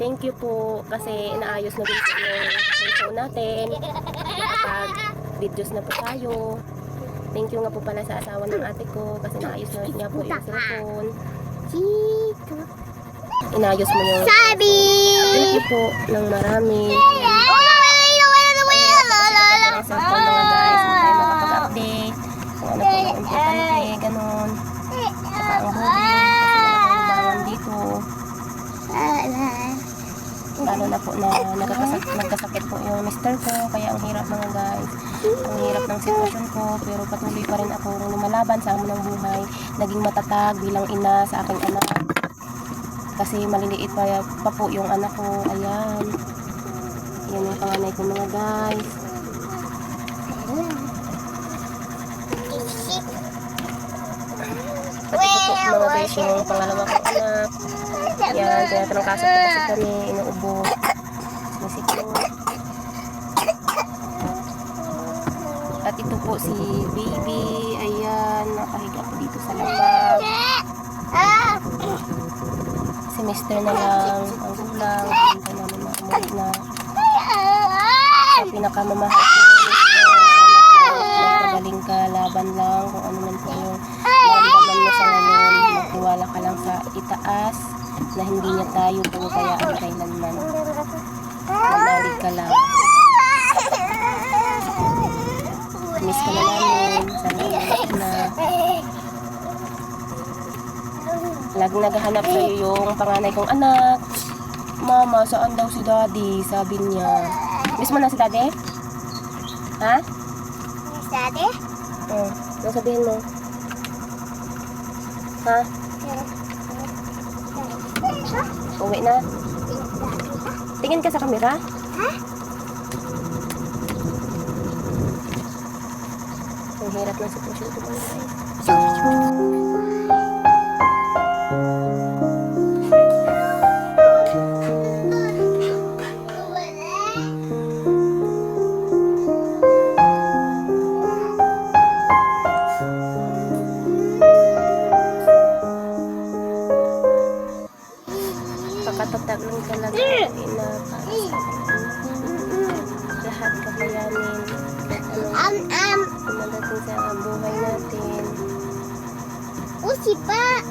Thank you po kasi inaayos na din po yung cellphone natin. Nakapag-videos na po tayo. Thank you nga po pala sa asawa ng ate ko kasi naayos na niya po yung cellphone. Inayos mo yung Sabi! thank you po ng marami. Sa cellphone mga guys, hindi tayo makapag-update. Kung ano po yung importante, ganun. Saka ang body, kasi nakakalibangan dito. Lalo na po na nagkasakit po yung mister ko, kaya ang hirap mga guys. Ang hirap ng sitwasyon ko, pero patuloy pa rin akong lumalaban sa amon ng buhay. Naging matatag bilang ina sa aking anak. Kasi maliliit pa po yung anak ko. Ayan. Yan yung panganay ko mga guys. Pati po po mga guys yung pangalawa kong anak. Yan, tinatrangkaso po kasi kami, inuubo. Masiko. At ito po si baby. Ayan, nakahiga po dito sa labas. Semester na lang ang kulang. Hindi namin makumulit na sa pinakamamahal ko. Magpagaling ka, laban lang kung ano man po yung maramdaman mo sa ngayon. Magtiwala ka lang sa itaas na hindi niya tayo pagkayaan kailanman. Manalig ka lang. Miss ka na namin. Sana ulit na. Laging naghahanap sa'yo yung panganay kong anak. Mama, saan daw si daddy? Sabi niya. Miss mo na si daddy? Ha? Daddy? Oo. Ano sabihin mo? Ha? Uwi na? Tingin ka sa camera? Ha? Ang hirap ng sitwasyon ito mga guys. Pakatatag lang talaga na para sa lahat kakayanin. Dumadating sa buhay natin. Usi pa!